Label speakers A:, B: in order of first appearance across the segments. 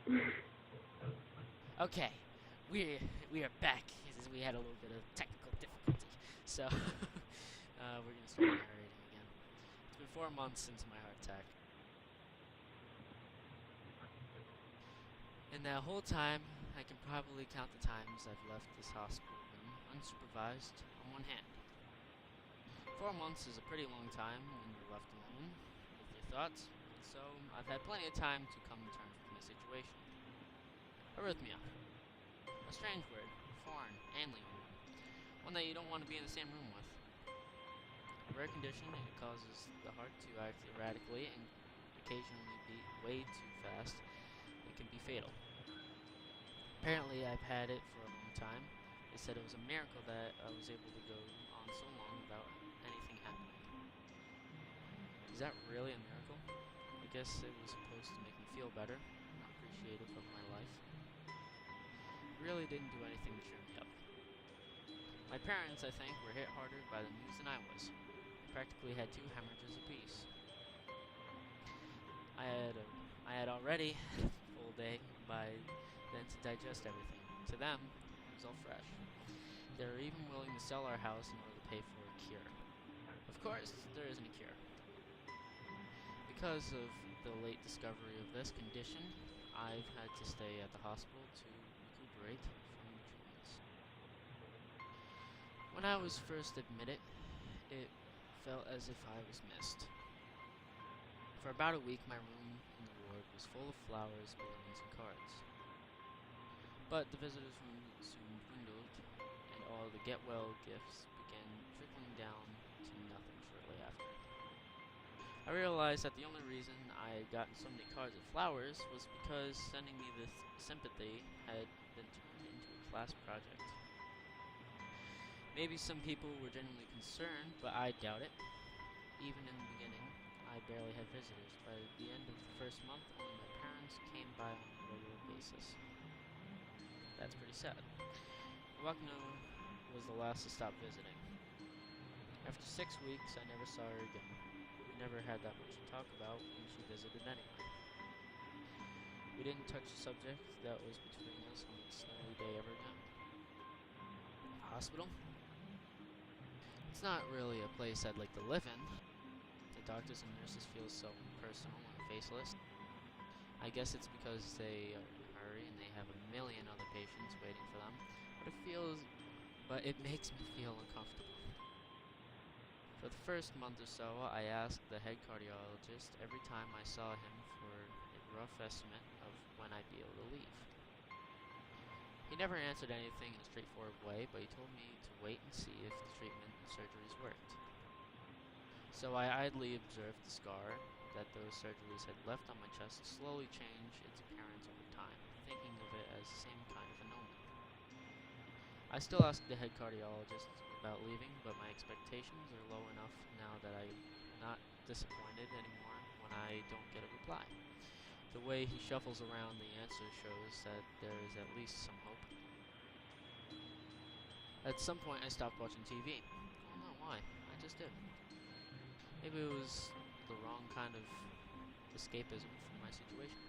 A: Okay, we are back. We had a little bit of technical difficulty, so we're gonna start narrating again. It's been 4 months since my heart attack, and that whole time, I can probably count the times I've left this hospital room unsupervised on one hand. 4 months is a pretty long time when you're left alone with your thoughts, so I've had plenty of time to come to terms with my situation. Arrhythmia. A strange word, foreign, alien one that you don't want to be in the same room with. A rare condition, it causes the heart to act erratically and occasionally beat way too fast. It can be fatal. Apparently, I've had it for a long time. They said it was a miracle that I was able to go on so long without anything happening. Is that really a miracle? I guess it was supposed to make me feel better, appreciative of my life. It really didn't do anything to cheer me up. My parents, I think, were hit harder by the news than I was. I practically had 2 hemorrhages apiece. I had already had a full day by then to digest everything. To them, it was all fresh. They were even willing to sell our house in order to pay for a cure. Of course, there isn't a cure. Because of the late discovery of this condition, I've had to stay at the hospital to recuperate from the treatments. When I was first admitted, it felt as if I was missed. For about a week, my room in the ward was full of flowers, balloons, and cards. But the visitors' room soon dwindled, and all the get-well gifts began trickling down to nothing shortly after. I realized that the only reason I had gotten so many cards of flowers was because sending me this sympathy had been turned into a class project. Maybe some people were genuinely concerned, but I doubt it. Even in the beginning, I barely had visitors. By the end of the first month, only my parents came by on a regular basis. That's pretty sad. Wakno was the last to stop visiting. After 6 weeks, I never saw her again. We never had that much to talk about when she visited anyway. We didn't touch the subject that was between us on a snowy day ever again. Hospital? It's not really a place I'd like to live in. The doctors and nurses feel so impersonal and faceless. I guess it's because they are in a hurry and they have a million other patients waiting for them. But it makes me feel uncomfortable. For the first month or so, I asked the head cardiologist every time I saw him for a rough estimate of when I'd be able to leave. He never answered anything in a straightforward way, but he told me to wait and see if the treatment and surgeries worked. So I idly observed the scar that those surgeries had left on my chest slowly change its appearance over time, thinking of it as the same kind of an omen. I still ask the head cardiologist about leaving, but my expectations are low enough now that I'm not disappointed anymore when I don't get a reply. The way he shuffles around the answer shows that there is at least some hope. At some point, I stopped watching TV. I don't know why. I just did. Maybe it was the wrong kind of escapism from my situation.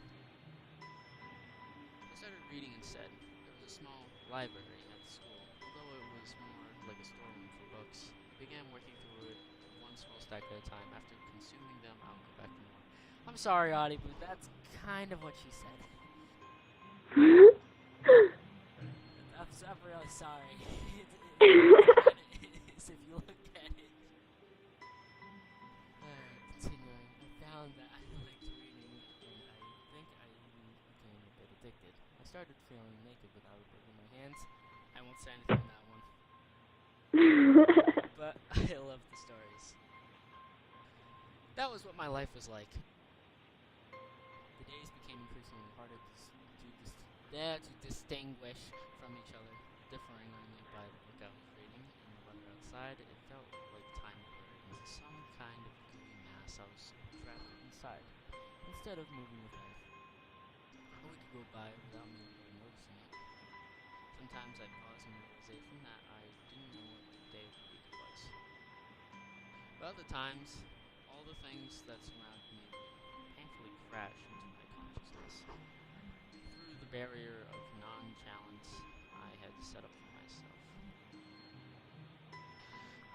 A: I started reading instead. There was a small library at the school, although it was more like a storeroom for books. I began working through it one small stack at a time. After consuming them, I'll go back to more. I'm sorry, Audie, but that's kind of what she said. I'm really sorry. It is if you look at it. Alright, continuing. I found that I liked reading, and I think I even became a bit addicted. I started feeling naked without a book in my hands. I won't say anything on that one. But I love the stories. That was what my life was like. The days became increasingly harder to distinguish from each other, differing only by the book I was reading and the weather outside. It felt like time blurred into some kind of gooey mass I was trapped inside, instead of moving with life. A week could go by without me really noticing it. Sometimes I'd pause in realization that I didn't know what day of the week it was. But other times, all the things that surrounded me would painfully crash into my consciousness. barrier of non-challenge I had set up for myself.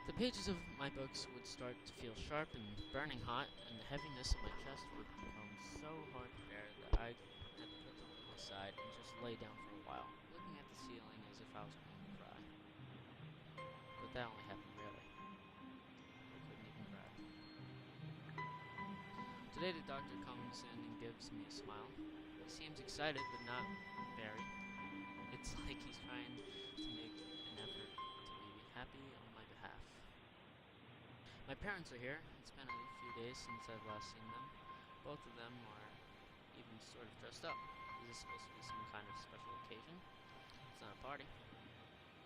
A: The pages of my books would start to feel sharp and burning hot, and the heaviness of my chest would become so hard to bear that I had to put the book aside and just lay down for a while, looking at the ceiling as if I was going to cry. But that only happened rarely. I couldn't even cry. Today the doctor comes in and gives me a smile. He seems excited, but not very. It's like he's trying to make an effort to be happy on my behalf. My parents are here. It's been a few days since I've last seen them. Both of them are even sort of dressed up. Is this supposed to be some kind of special occasion? It's not a party.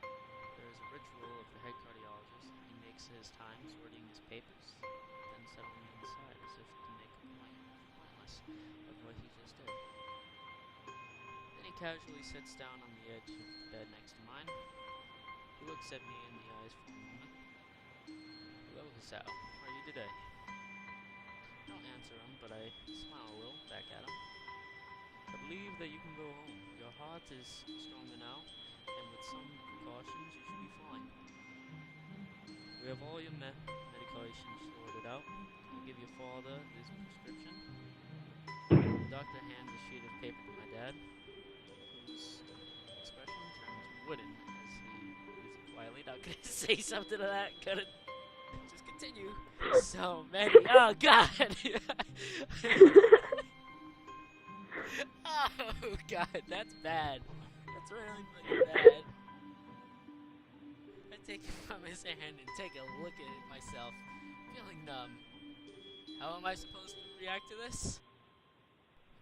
A: There is a ritual of the head cardiologist. He makes his time sorting his papers, then settling inside as if to make a pointless of what he just did. Then he casually sits down on the edge of the bed next to mine. He looks at me in the eyes for a moment. Hello, Hisao. How are you today? I don't answer him, but I smile a little back at him. I believe that you can go home. Your heart is stronger now, and with some precautions, you should be fine. We have all your medications sorted out. I'll give your father this prescription. The doctor hands a sheet of paper to my dad, whose expression turns wooden as he reads it quietly. Not gonna say something to that. Gonna just continue. So many. Oh God. Oh God, that's bad. That's really bad. I take it from his hand and take a look at it myself, feeling numb. How am I supposed to react to this?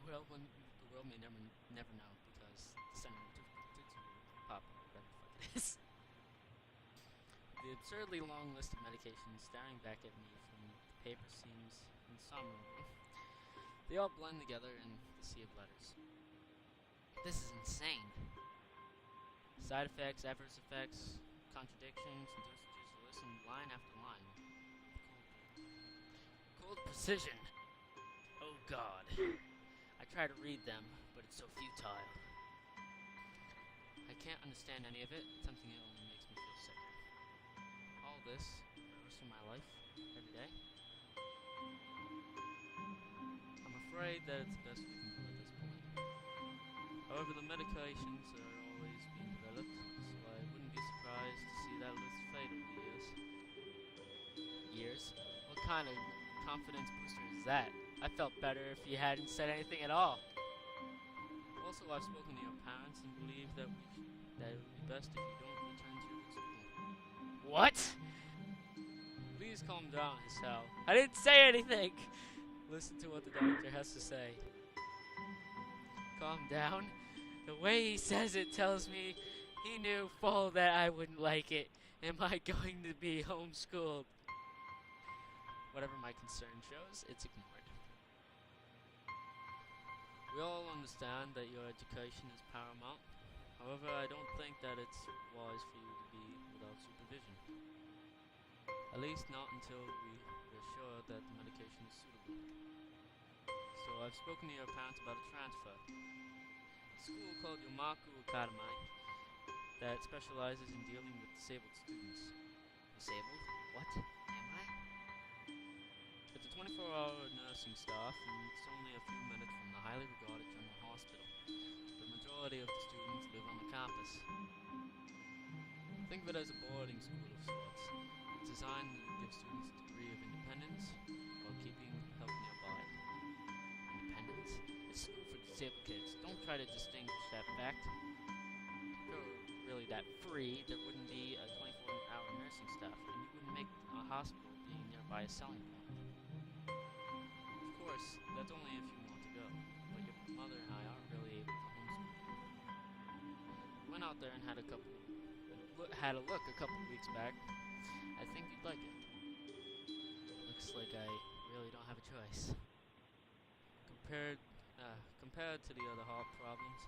A: Well, the world may never know, because the center pop, whatever the fuck it is. The absurdly long list of medications staring back at me from the paper seems insomniable. They all blend together in the sea of letters. This is insane. Side effects, adverse effects, contradictions, and dosages listen line after line. Cold precision. Oh God. I try to read them, but it's so futile. I can't understand any of it. Something that only makes me feel sicker. All this for the rest of my life, every day. I'm afraid that it's the best we can do at this point. However, the medications are always being developed, so I wouldn't be surprised to see that list fade over the years. Years? What kind of confidence booster is that? I felt better if you hadn't said anything at all. Also, I've spoken to your parents and believe that it would be best if you don't return to your school. What? Please calm down, Hisao. I didn't say anything! Listen to what the doctor has to say. Calm down? The way he says it tells me he knew full that I wouldn't like it. Am I going to be homeschooled? Whatever my concern shows, it's ignored. We all understand that your education is paramount. However, I don't think that it's wise for you to be without supervision. At least not until we're sure that the medication is suitable. So I've spoken to your parents about a transfer. A school called Yomaku Academy that specializes in dealing with disabled students. Disabled? What? Am I? It's a 24-hour nursing staff, and it's only a few minutes from the highly regarded general hospital. The majority of the students live on the campus. Think of it as a boarding school of sorts. It's designed to give students a degree of independence while keeping help nearby. Independence? It's a school for disabled kids. Don't try to distinguish that fact. If it were really that free, there wouldn't be a 24-hour nursing staff, and you wouldn't make a hospital being nearby a selling point. Of course, that's only if you want to go, but your mother and I aren't really able to homeschool you. Went out there and had a look a couple weeks back. I think you'd like it. Looks like I really don't have a choice. Compared to the other heart problems,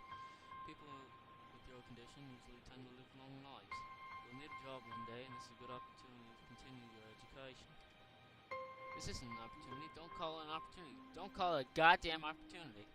A: people with your condition usually tend to live long lives. You'll need a job one day, and this is a good opportunity to continue your education. This isn't an opportunity. Don't call it an opportunity. Don't call it a goddamn opportunity.